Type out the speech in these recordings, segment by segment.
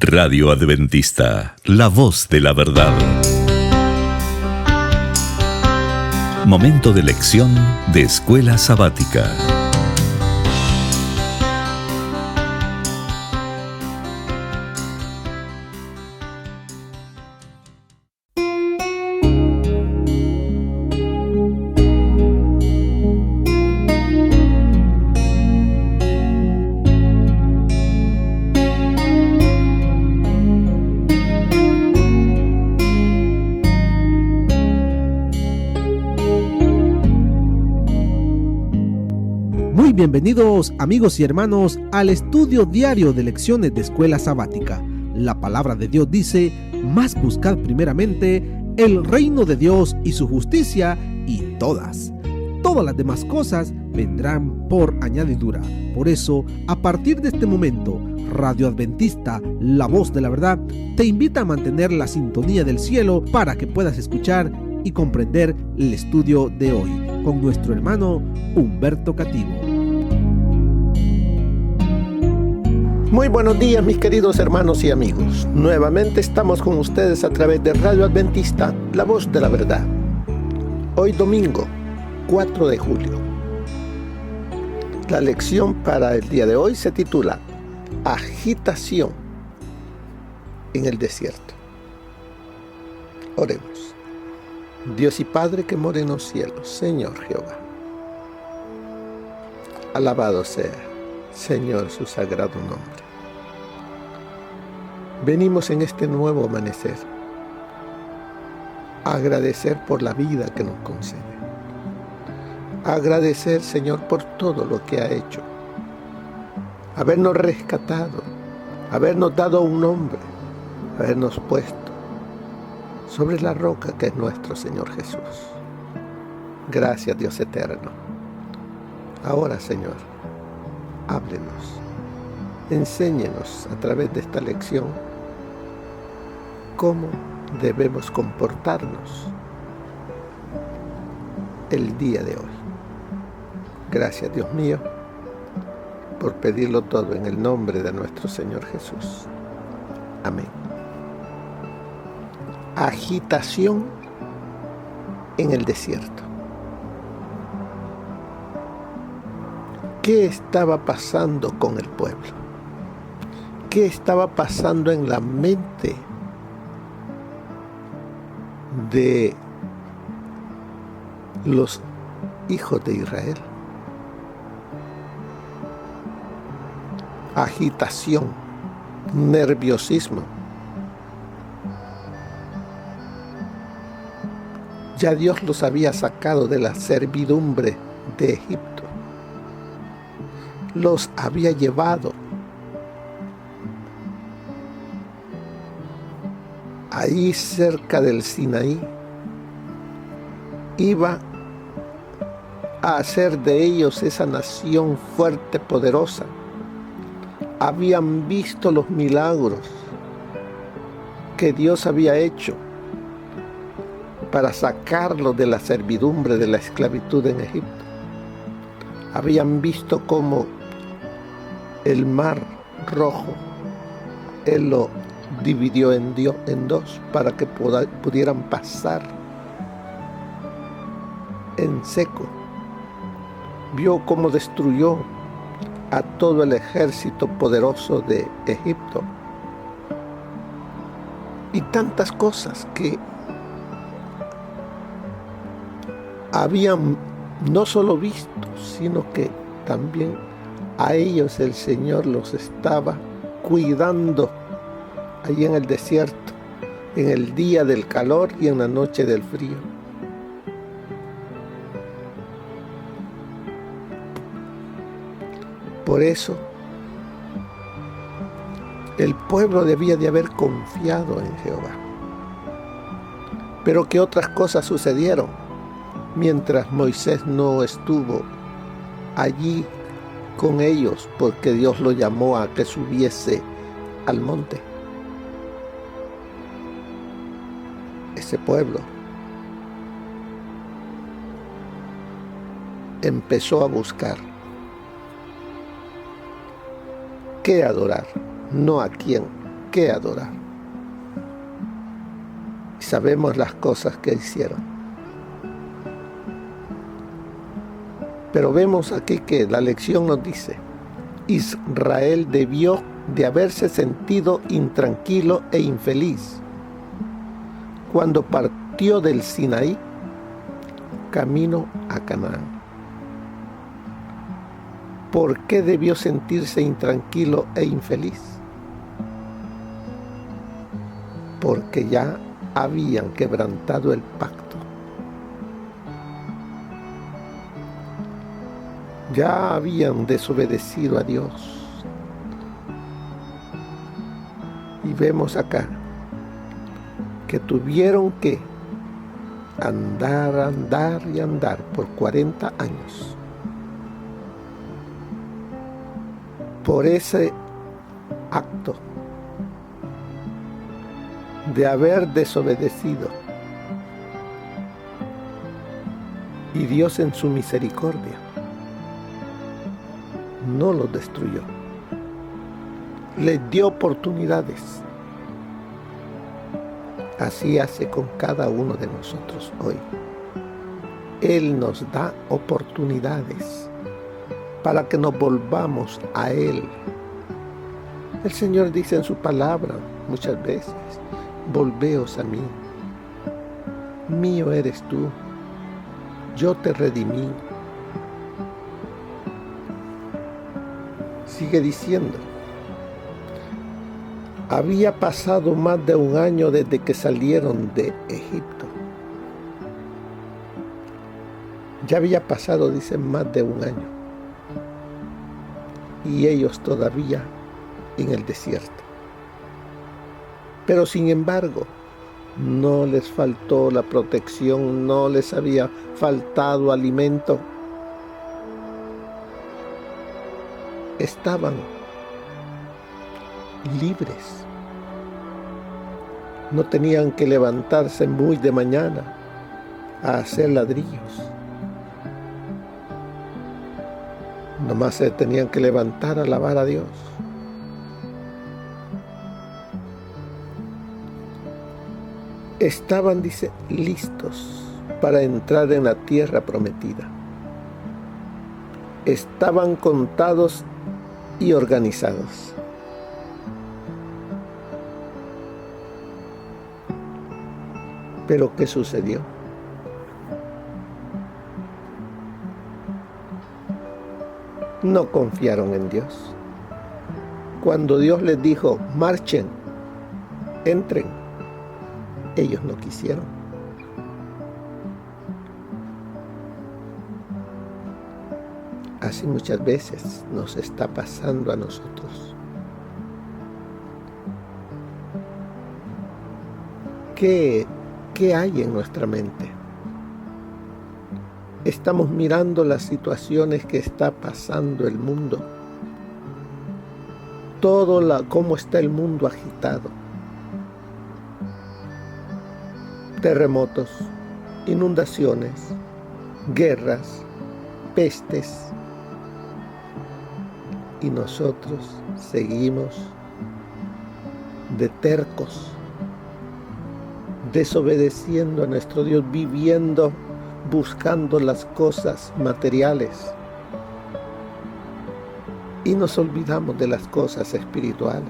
Radio Adventista, la voz de la verdad. Momento de lección de Escuela Sabática. Bienvenidos amigos y hermanos al estudio diario de lecciones de Escuela Sabática. La palabra de Dios dice: mas buscad primeramente el reino de Dios y su justicia, y todas las demás cosas vendrán por añadidura. Por eso, a partir de este momento, Radio Adventista, la voz de la verdad, te invita a mantener la sintonía del cielo para que puedas escuchar y comprender el estudio de hoy con nuestro hermano Humberto Cativo. Muy buenos días, mis queridos hermanos y amigos. Nuevamente estamos con ustedes a través de Radio Adventista, la voz de la verdad. Hoy domingo, 4 de julio. La lección para el día de hoy se titula Agitación en el desierto. Oremos. Dios y Padre que mora en los cielos, Señor Jehová. Alabado sea, Señor, su sagrado nombre. Venimos en este nuevo amanecer a agradecer por la vida que nos concede. A agradecer, Señor, por todo lo que ha hecho. Habernos rescatado, habernos dado un nombre, habernos puesto sobre la roca que es nuestro Señor Jesús. Gracias, Dios eterno. Ahora, Señor, háblenos, enséñenos a través de esta lección cómo debemos comportarnos el día de hoy. Gracias, Dios mío, por pedirlo todo en el nombre de nuestro Señor Jesús. Amén. Agitación en el desierto. ¿Qué estaba pasando con el pueblo? ¿Qué estaba pasando en la mente de los hijos de Israel? Agitación, nerviosismo. Ya Dios los había sacado de la servidumbre de Egipto. Los había llevado ahí cerca del Sinaí. Iba a hacer de ellos esa nación fuerte, poderosa. Habían visto los milagros que Dios había hecho para sacarlos de la servidumbre, de la esclavitud en Egipto. Habían visto cómo el mar rojo, Él lo dividió en dos para que pudieran pasar en seco. Vio cómo destruyó a todo el ejército poderoso de Egipto. Y tantas cosas que habían no solo visto, sino que también a ellos el Señor los estaba cuidando allí en el desierto, en el día del calor y en la noche del frío. Por eso, el pueblo debía de haber confiado en Jehová. Pero que otras cosas sucedieron mientras Moisés no estuvo allí con ellos, porque Dios lo llamó a que subiese al monte. Ese pueblo empezó a buscar qué adorar, no a quién, qué adorar. Y sabemos las cosas que hicieron. Pero vemos aquí que la lección nos dice, Israel debió de haberse sentido intranquilo e infeliz cuando partió del Sinaí camino a Canaán. ¿Por qué debió sentirse intranquilo e infeliz? Porque ya habían quebrantado el pacto. Ya habían desobedecido a Dios. Y vemos acá que tuvieron que andar por 40 años. Por ese acto de haber desobedecido. Y Dios en su misericordia no los destruyó. Les dio oportunidades. Así hace con cada uno de nosotros hoy. Él nos da oportunidades para que nos volvamos a Él. El Señor dice en su palabra muchas veces, volveos a mí. Mío eres tú. Yo te redimí. Sigue diciendo, había pasado más de un año desde que salieron de Egipto. Ya había pasado, dicen, más de un año. Y ellos todavía en el desierto. Pero sin embargo, no les faltó la protección, no les había faltado alimento. Estaban libres. No tenían que levantarse muy de mañana a hacer ladrillos. Nomás se tenían que levantar a alabar a Dios. Estaban, dice, listos para entrar en la tierra prometida. Estaban contados y organizados. Pero ¿qué sucedió? No confiaron en Dios. Cuando Dios les dijo, marchen, entren, ellos no quisieron. Así muchas veces nos está pasando a nosotros. ¿Qué hay en nuestra mente? Estamos mirando las situaciones que está pasando el mundo. Cómo está el mundo agitado. Terremotos, inundaciones, guerras, pestes. Y nosotros seguimos de tercos, desobedeciendo a nuestro Dios, viviendo, buscando las cosas materiales. Y nos olvidamos de las cosas espirituales.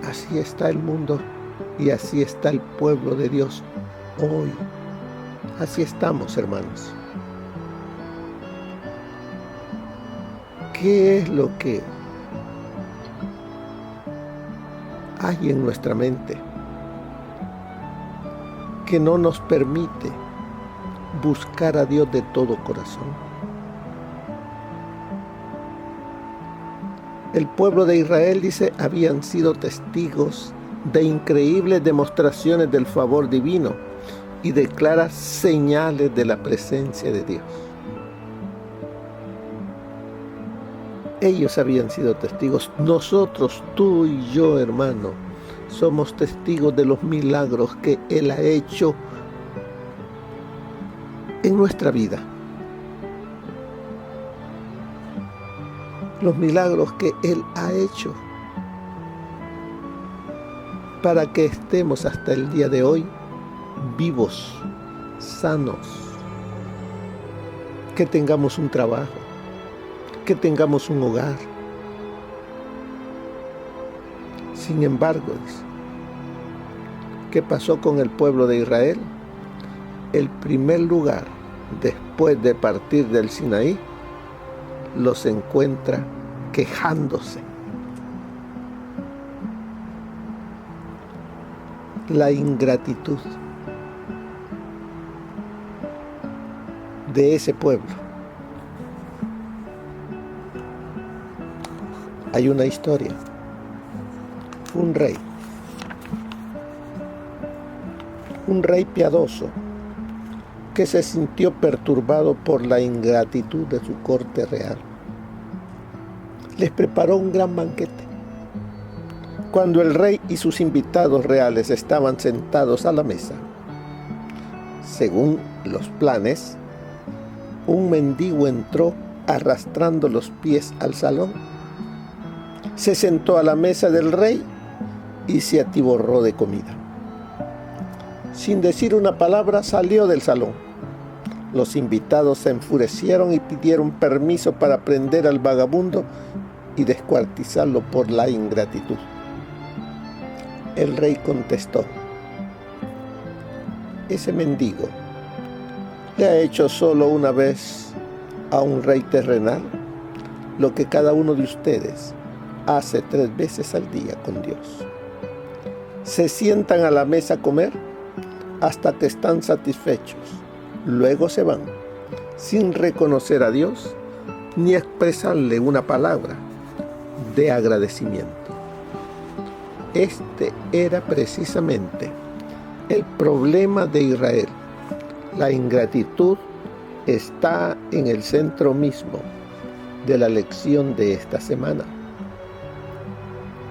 Así está el mundo y así está el pueblo de Dios hoy. Así estamos, hermanos. ¿Qué es lo que hay en nuestra mente que no nos permite buscar a Dios de todo corazón? El pueblo de Israel, dice, habían sido testigos de increíbles demostraciones del favor divino y de claras señales de la presencia de Dios. Ellos habían sido testigos. Nosotros, tú y yo, hermano, somos testigos de los milagros que Él ha hecho en nuestra vida. los milagros que Él ha hecho para que estemos hasta el día de hoy vivos, sanos, que tengamos un trabajo, que tengamos un hogar. Sin embargo, ¿qué pasó con el pueblo de Israel? El primer lugar, después de partir del Sinaí, los encuentra quejándose. La ingratitud de ese pueblo. Hay una historia. Un rey piadoso que se sintió perturbado por la ingratitud de su corte real. Les preparó un gran banquete. Cuando el rey y sus invitados reales estaban sentados a la mesa, según los planes, un mendigo entró arrastrando los pies al salón. Se sentó a la mesa del rey y se atiborró de comida. Sin decir una palabra, salió del salón. Los invitados se enfurecieron y pidieron permiso para prender al vagabundo y descuartizarlo por la ingratitud. El rey contestó: ese mendigo le ha hecho solo una vez a un rey terrenal lo que cada uno de ustedes hace 3 veces al día con Dios. Se sientan a la mesa a comer hasta que están satisfechos. Luego se van, sin reconocer a Dios ni expresarle una palabra de agradecimiento. Este era precisamente el problema de Israel. La ingratitud está en el centro mismo de la lección de esta semana.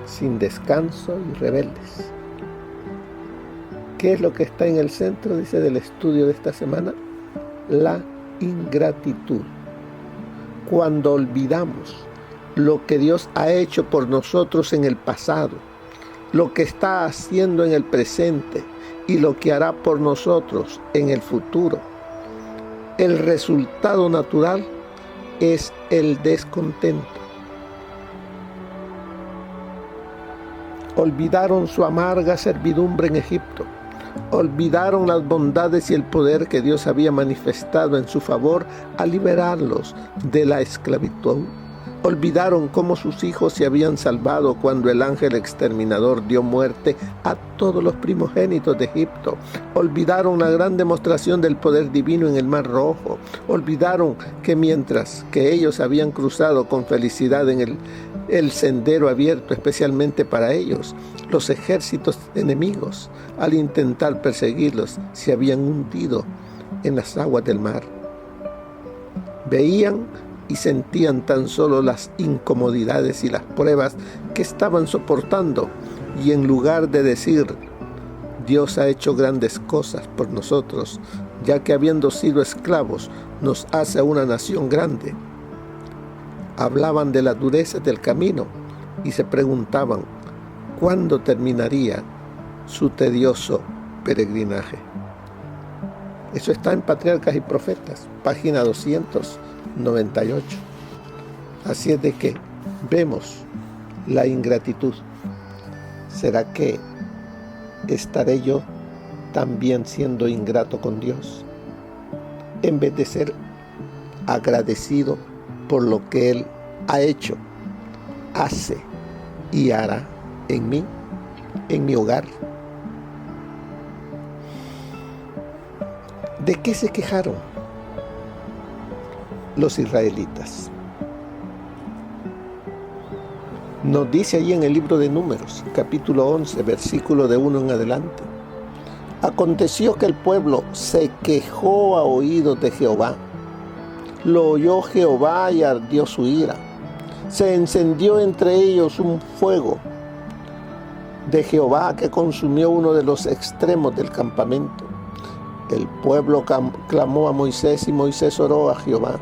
Sin descanso y rebeldes. ¿Qué es lo que está en el centro, dice, del estudio de esta semana? La ingratitud. Cuando olvidamos lo que Dios ha hecho por nosotros en el pasado, lo que está haciendo en el presente y lo que hará por nosotros en el futuro, el resultado natural es el descontento. Olvidaron su amarga servidumbre en Egipto. Olvidaron las bondades y el poder que Dios había manifestado en su favor al liberarlos de la esclavitud. Olvidaron cómo sus hijos se habían salvado cuando el ángel exterminador dio muerte a todos los primogénitos de Egipto. Olvidaron la gran demostración del poder divino en el Mar Rojo. Olvidaron que mientras que ellos habían cruzado con felicidad en el sendero abierto especialmente para ellos, los ejércitos enemigos, al intentar perseguirlos, se habían hundido en las aguas del mar. Veían y sentían tan solo las incomodidades y las pruebas que estaban soportando, y en lugar de decir: Dios ha hecho grandes cosas por nosotros, ya que habiendo sido esclavos nos hace una nación grande, hablaban de la dureza del camino y se preguntaban cuándo terminaría su tedioso peregrinaje. Eso está en Patriarcas y Profetas, página 298. Así es de que vemos la ingratitud. ¿Será que estaré yo también siendo ingrato con Dios, en vez de ser agradecido por lo que Él ha hecho, hace y hará en mí, en mi hogar? ¿De qué se quejaron los israelitas? Nos dice allí en el libro de Números, capítulo 11, versículo de 1 en adelante: aconteció que el pueblo se quejó a oídos de Jehová. Lo oyó Jehová y ardió su ira. Se encendió entre ellos un fuego de Jehová que consumió uno de los extremos del campamento. El pueblo clamó a Moisés y Moisés oró a Jehová.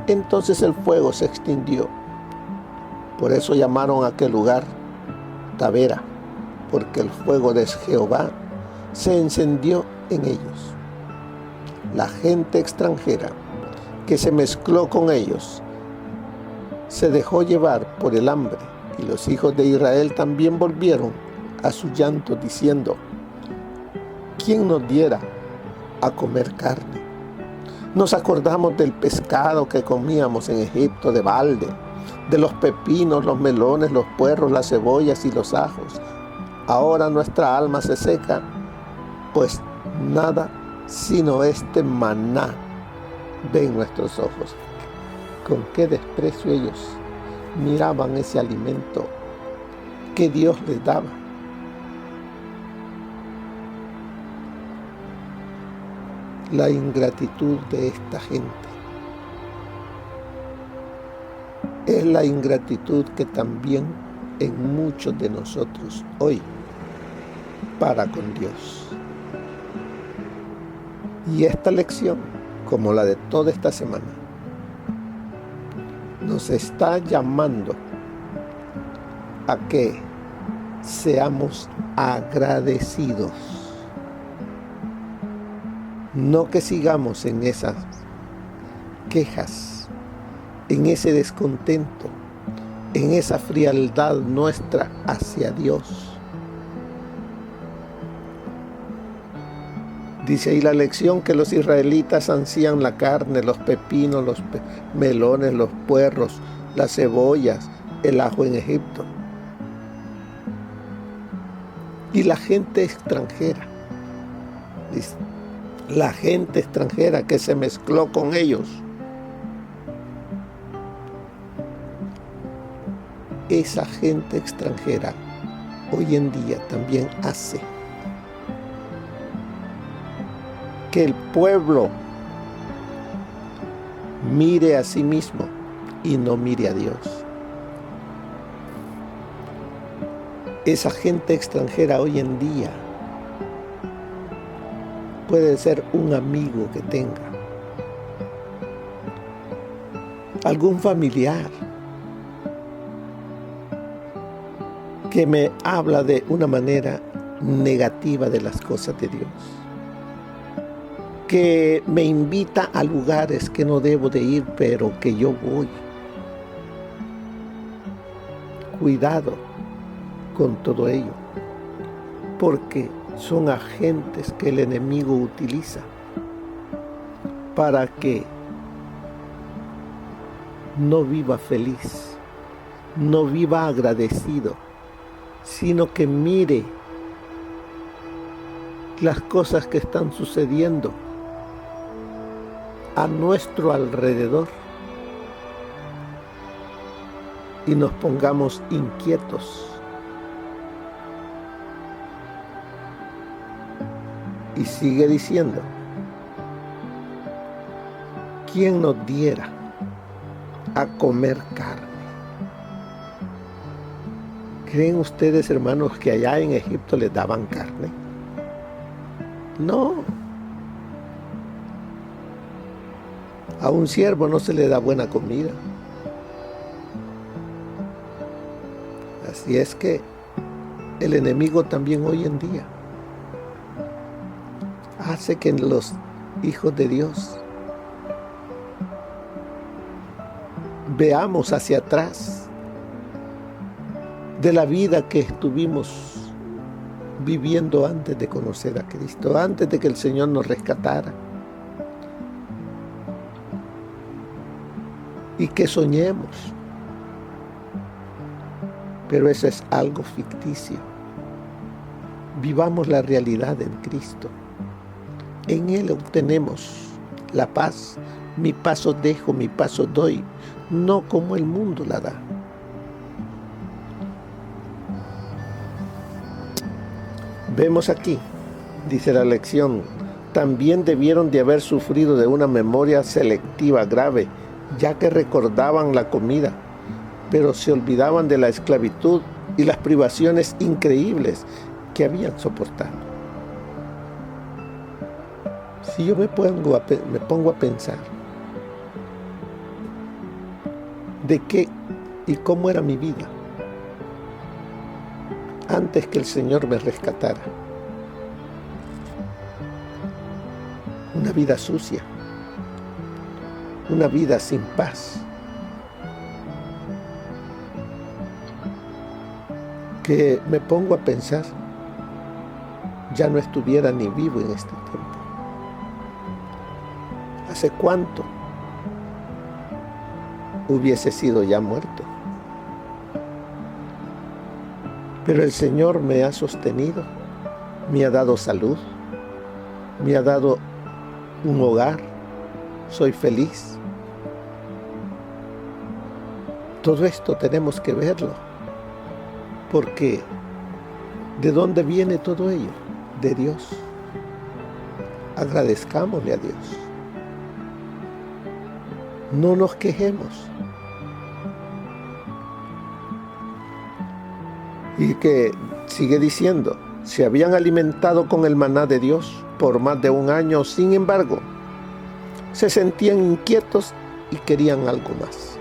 Entonces el fuego se extinguió Por eso llamaron a aquel lugar Tabera, porque el fuego de Jehová se encendió en ellos. La gente extranjera que se mezcló con ellos se dejó llevar por el hambre, y los hijos de Israel también volvieron a su llanto diciendo: ¿quién nos diera a comer carne? Nos acordamos del pescado que comíamos en Egipto de balde, de los pepinos, los melones, los puerros, las cebollas y los ajos. Ahora nuestra alma se seca, pues nada sino este maná ven nuestros ojos. Con qué desprecio ellos miraban ese alimento que Dios les daba. La ingratitud de esta gente es la ingratitud que también en muchos de nosotros hoy para con Dios. Y esta lección, como la de toda esta semana, nos está llamando a que seamos agradecidos. No que sigamos en esas quejas, en ese descontento, en esa frialdad nuestra hacia Dios. Dice ahí la lección que los israelitas ansían la carne, los pepinos, los melones, los puerros, las cebollas, el ajo en Egipto. Y la gente extranjera, dice, la gente extranjera que se mezcló con ellos, esa gente extranjera hoy en día también hace que el pueblo mire a sí mismo y no mire a Dios. Esa gente extranjera hoy en día puede ser un amigo que tenga, algún familiar que me habla de una manera negativa de las cosas de Dios, que me invita a lugares que no debo de ir, pero que yo voy. Cuidado con todo ello, porque son agentes que el enemigo utiliza para que no viva feliz, no viva agradecido, sino que mire las cosas que están sucediendo a nuestro alrededor y nos pongamos inquietos. Y sigue diciendo: ¿quién nos diera a comer carne? ¿Creen ustedes, hermanos, que allá en Egipto les daban carne? No. A un siervo no se le da buena comida. Así es que el enemigo también hoy en día hace que los hijos de Dios veamos hacia atrás de la vida que estuvimos viviendo antes de conocer a Cristo, antes de que el Señor nos rescatara. Y que soñemos. Pero eso es algo ficticio. Vivamos la realidad en Cristo. En Él obtenemos la paz. Mi paso dejo, mi paso doy, no como el mundo la da. Vemos aquí, dice la lección, también debieron de haber sufrido de una memoria selectiva grave, ya que recordaban la comida, pero se olvidaban de la esclavitud y las privaciones increíbles que habían soportado. Si yo me pongo a pensar de que y cómo era mi vida antes que el Señor me rescatara. Una vida sucia, una vida sin paz, que me pongo a pensar, ya no estuviera ni vivo en este tiempo. ¿Hace cuánto hubiese sido ya muerto? Pero el Señor me ha sostenido, me ha dado salud, me ha dado un hogar, soy feliz. Todo esto tenemos que verlo, porque ¿de dónde viene todo ello? De Dios. Agradezcámosle a Dios. No nos quejemos. Y que sigue diciendo, se habían alimentado con el maná de Dios por más de un año, sin embargo, se sentían inquietos y querían algo más.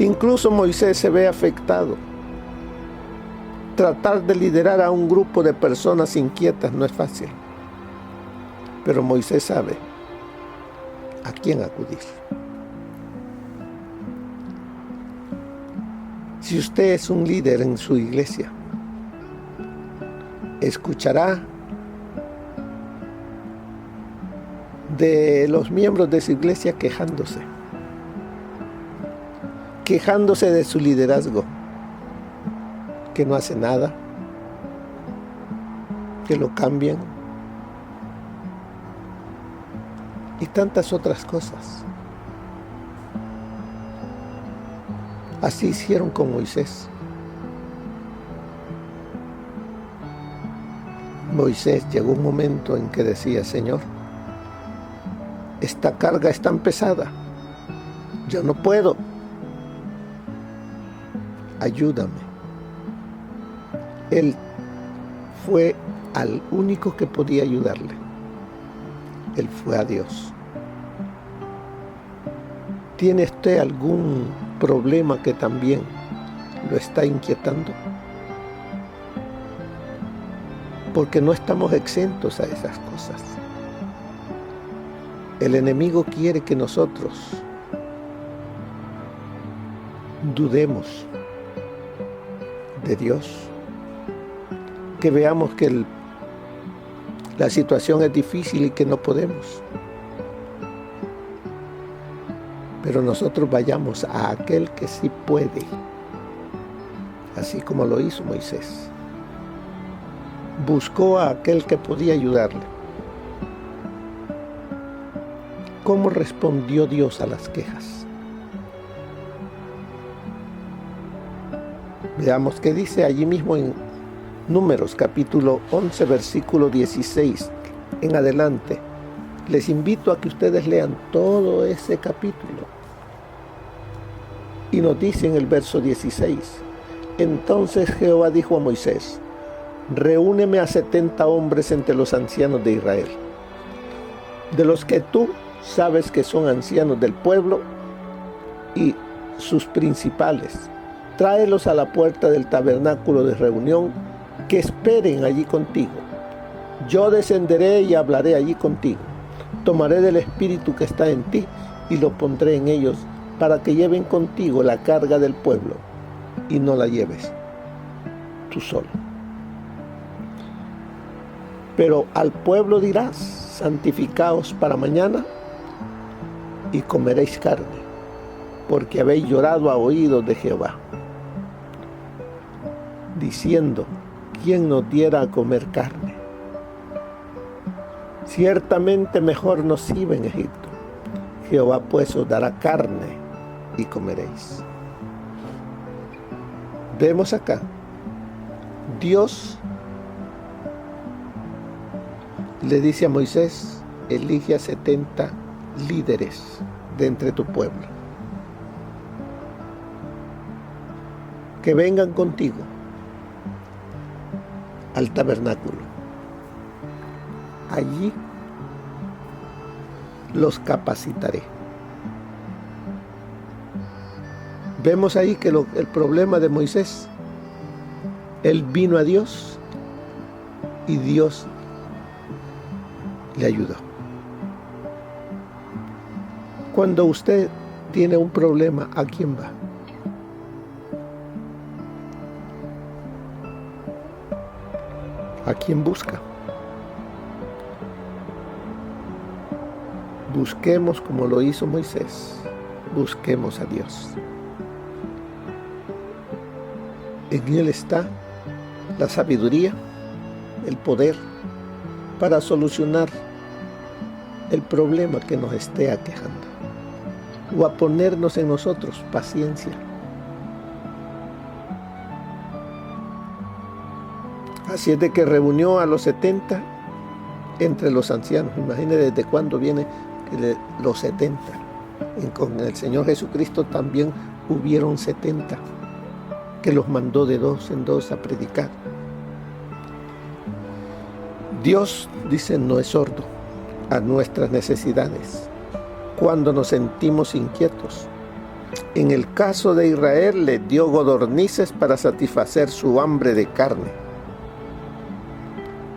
Incluso Moisés se ve afectado. Tratar de liderar a un grupo de personas inquietas no es fácil, pero Moisés sabe a quién acudir. Si usted es un líder en su iglesia, escuchará de los miembros de su iglesia quejándose de su liderazgo, que no hace nada, que lo cambian y tantas otras cosas. Así hicieron con Moisés. Moisés llegó un momento en que decía, Señor, esta carga es tan pesada, yo no puedo, ayúdame. Él fue al único que podía ayudarle. Él fue a Dios. ¿Tiene usted algún problema que también lo está inquietando? Porque no estamos exentos a esas cosas. El enemigo quiere que nosotros dudemos de Dios, que veamos que la situación es difícil y que no podemos. Pero nosotros vayamos a aquel que sí puede, así como lo hizo Moisés. Buscó a aquel que podía ayudarle. ¿Cómo respondió Dios a las quejas? Veamos qué dice allí mismo en Números capítulo 11 versículo 16 en adelante. Les invito a que ustedes lean todo ese capítulo. Y nos dice en el verso 16, entonces Jehová dijo a Moisés, reúneme a 70 hombres entre los ancianos de Israel, de los que tú sabes que son ancianos del pueblo y sus principales. Tráelos a la puerta del tabernáculo de reunión, que esperen allí contigo. Yo descenderé y hablaré allí contigo. Tomaré del espíritu que está en ti y lo pondré en ellos, para que lleven contigo la carga del pueblo y no la lleves tú solo. Pero al pueblo dirás, santificaos para mañana y comeréis carne, porque habéis llorado a oídos de Jehová, diciendo, ¿quién nos diera a comer carne? Ciertamente mejor nos iba en Egipto. Jehová pues os dará carne y comeréis. Vemos acá, Dios le dice a Moisés, elige a 70 líderes de entre tu pueblo, que vengan contigo al tabernáculo. Allí los capacitaré. Vemos ahí que el problema de Moisés, él vino a Dios y Dios le ayudó. Cuando usted tiene un problema, ¿a quién va? ¿A quién busca? Busquemos como lo hizo Moisés. Busquemos a Dios. En Él está la sabiduría, el poder para solucionar el problema que nos esté aquejando, o a ponernos en nosotros paciencia. Así es de que reunió a los 70 entre los ancianos. Imagínense desde cuándo viene los 70. Con el Señor Jesucristo también hubieron 70 que los mandó de dos en dos a predicar. Dios, dice, no es sordo a nuestras necesidades cuando nos sentimos inquietos. En el caso de Israel, le dio codornices para satisfacer su hambre de carne.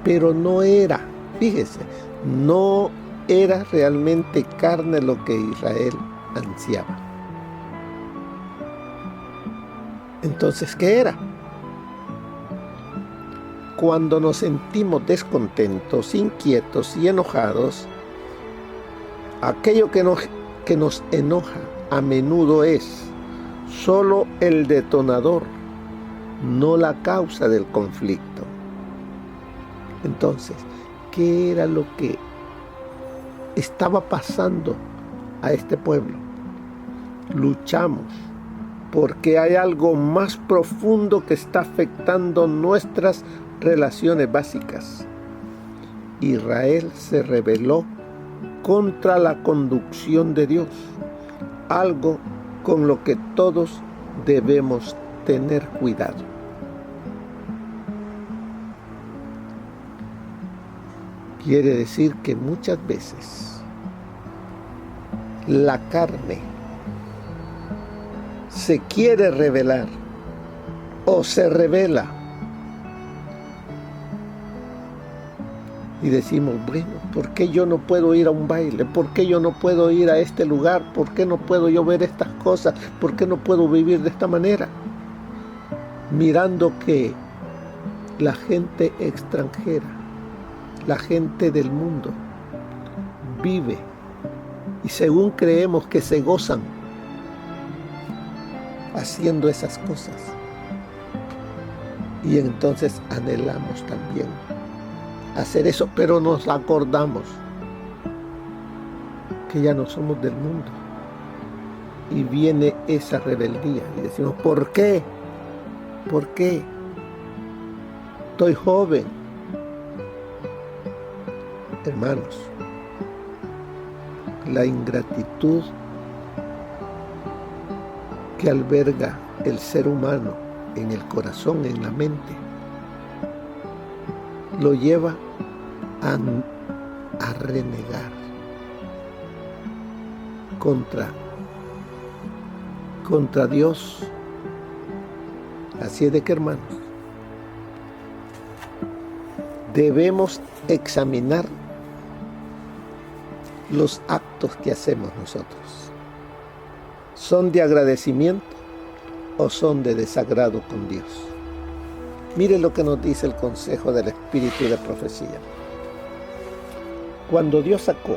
Pero no era, fíjese, no era realmente carne lo que Israel ansiaba. Entonces, ¿qué era? Cuando nos sentimos descontentos, inquietos y enojados, aquello que nos enoja a menudo es solo el detonador, no la causa del conflicto. Entonces, ¿qué era lo que estaba pasando a este pueblo? Luchamos porque hay algo más profundo que está afectando nuestras relaciones básicas. Israel se rebeló contra la conducción de Dios, algo con lo que todos debemos tener cuidado. Quiere decir que muchas veces la carne se quiere rebelar o se revela y decimos, bueno, ¿por qué yo no puedo ir a un baile? ¿Por qué yo no puedo ir a este lugar? ¿Por qué no puedo yo ver estas cosas? ¿Por qué no puedo vivir de esta manera? Mirando que la gente extranjera, la gente del mundo vive y según creemos que se gozan haciendo esas cosas, y entonces anhelamos también hacer eso, pero nos acordamos que ya no somos del mundo y viene esa rebeldía y decimos, ¿por qué? ¿Por qué? Estoy joven. Hermanos, la ingratitud que alberga el ser humano en el corazón, en la mente, lo lleva a renegar contra Dios. Así es de que, hermanos, debemos examinar los actos que hacemos nosotros. ¿Son de agradecimiento o son de desagrado con Dios? Mire lo que nos dice el consejo del Espíritu de profecía. Cuando Dios sacó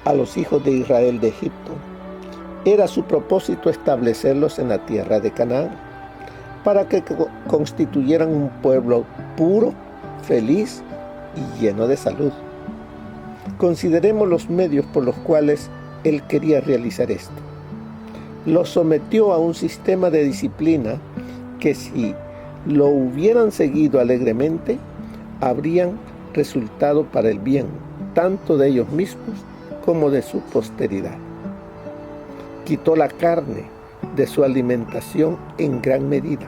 a los hijos de Israel de Egipto, era su propósito establecerlos en la tierra de Canaán, para que constituyeran un pueblo puro, feliz y lleno de salud. Consideremos los medios por los cuales Él quería realizar esto. Los sometió a un sistema de disciplina que, si lo hubieran seguido alegremente, habrían resultado para el bien, tanto de ellos mismos como de su posteridad. Quitó la carne de su alimentación en gran medida.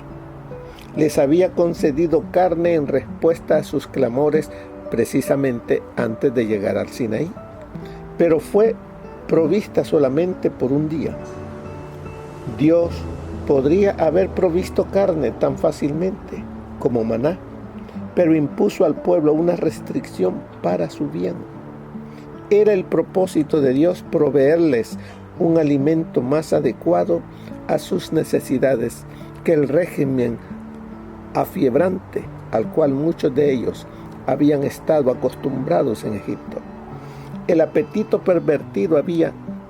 Les había concedido carne en respuesta a sus clamores precisamente antes de llegar al Sinaí, pero fue provista solamente por un día. Dios podría haber provisto carne tan fácilmente como maná, pero impuso al pueblo una restricción para su bien. Era el propósito de Dios proveerles un alimento más adecuado a sus necesidades que el régimen afiebrante al cual muchos de ellos habían estado acostumbrados en Egipto. El apetito pervertido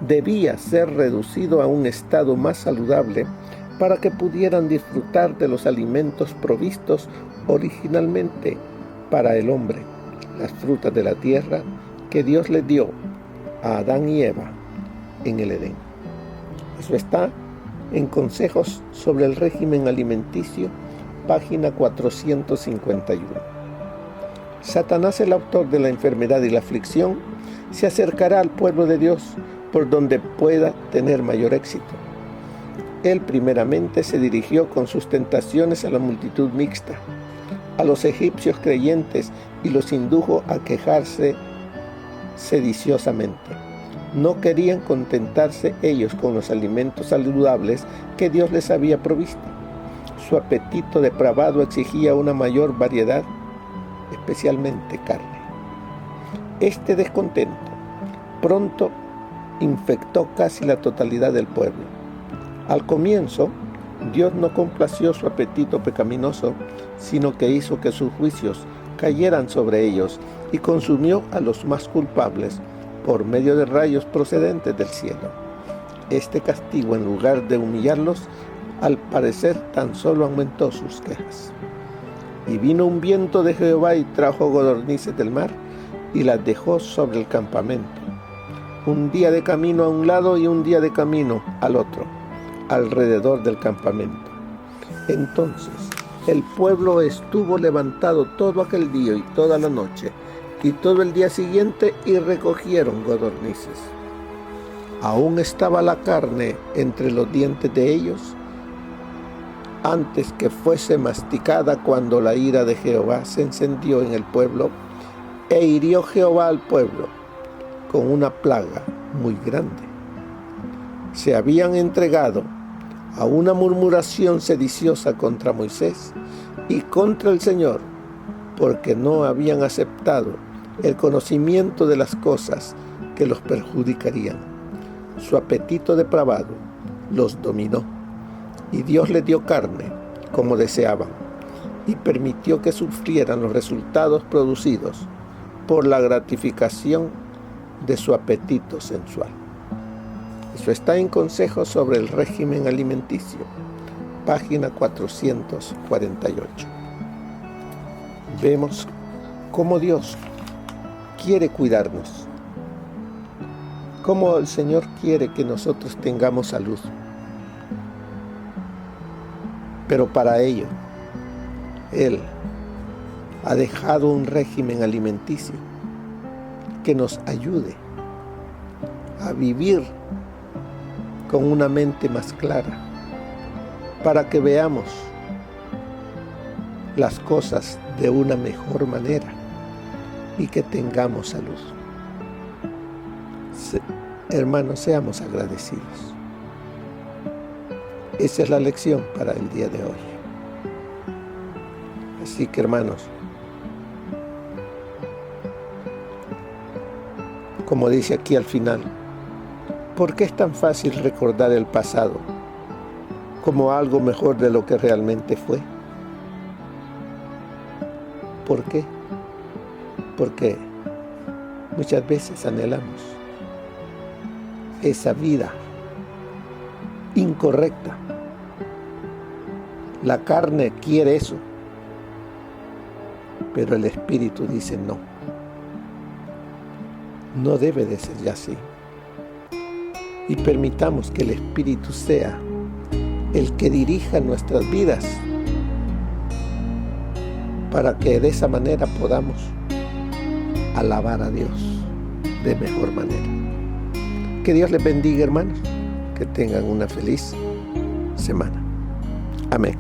debía ser reducido a un estado más saludable para que pudieran disfrutar de los alimentos provistos originalmente para el hombre, las frutas de la tierra que Dios les dio a Adán y Eva en el Edén. Eso está en Consejos sobre el régimen alimenticio, página 451. Satanás, el autor de la enfermedad y la aflicción, se acercará al pueblo de Dios por donde pueda tener mayor éxito. Él primeramente se dirigió con sus tentaciones a la multitud mixta, a los egipcios creyentes, y los indujo a quejarse sediciosamente. No querían contentarse ellos con los alimentos saludables que Dios les había provisto. Su apetito depravado exigía una mayor variedad, especialmente carne. Este descontento pronto infectó casi la totalidad del pueblo. Al comienzo, Dios no complació su apetito pecaminoso, sino que hizo que sus juicios cayeran sobre ellos y consumió a los más culpables por medio de rayos procedentes del cielo. Este castigo, en lugar de humillarlos, al parecer tan solo aumentó sus quejas. Y vino un viento de Jehová y trajo codornices del mar y las dejó sobre el campamento. Un día de camino a un lado y un día de camino al otro, alrededor del campamento. Entonces el pueblo estuvo levantado todo aquel día y toda la noche y todo el día siguiente, y recogieron codornices. Aún estaba la carne entre los dientes de ellos, antes que fuese masticada, cuando la ira de Jehová se encendió en el pueblo, e hirió Jehová al pueblo con una plaga muy grande. Se habían entregado a una murmuración sediciosa contra Moisés y contra el Señor, porque no habían aceptado el conocimiento de las cosas que los perjudicarían. Su apetito depravado los dominó, y Dios les dio carne como deseaban, y permitió que sufrieran los resultados producidos por la gratificación de su apetito sensual. Eso está en Consejos sobre el régimen alimenticio, página 448. Vemos cómo Dios quiere cuidarnos, cómo el Señor quiere que nosotros tengamos salud. Pero para ello, Él ha dejado un régimen alimenticio que nos ayude a vivir con una mente más clara, para que veamos las cosas de una mejor manera y que tengamos salud. Hermanos, seamos agradecidos. Esa es la lección para el día de hoy. Así que, hermanos, como dice aquí al final, ¿por qué es tan fácil recordar el pasado como algo mejor de lo que realmente fue? ¿Por qué? Porque muchas veces anhelamos esa vida incorrecta. La carne quiere eso, pero el Espíritu dice no. No debe de ser ya así. Y permitamos que el Espíritu sea el que dirija nuestras vidas, para que de esa manera podamos alabar a Dios de mejor manera. Que Dios les bendiga, hermanos. Que tengan una feliz semana. Amén.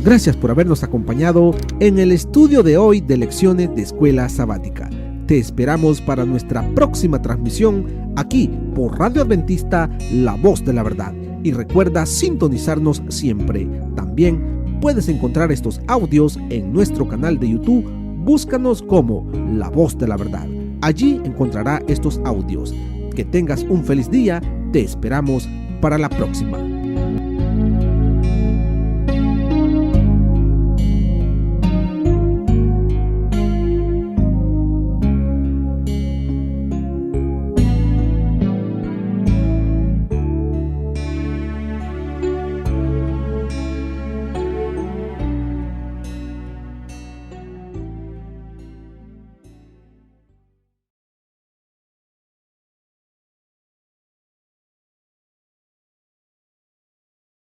Gracias por habernos acompañado en el estudio de hoy de Lecciones de Escuela Sabática. Te esperamos para nuestra próxima transmisión aquí por Radio Adventista, La Voz de la Verdad. y recuerda sintonizarnos siempre. También puedes encontrar estos audios en nuestro canal de YouTube. Búscanos como La Voz de la Verdad. Allí encontrará estos audios. Que tengas un feliz día. Te esperamos para la próxima.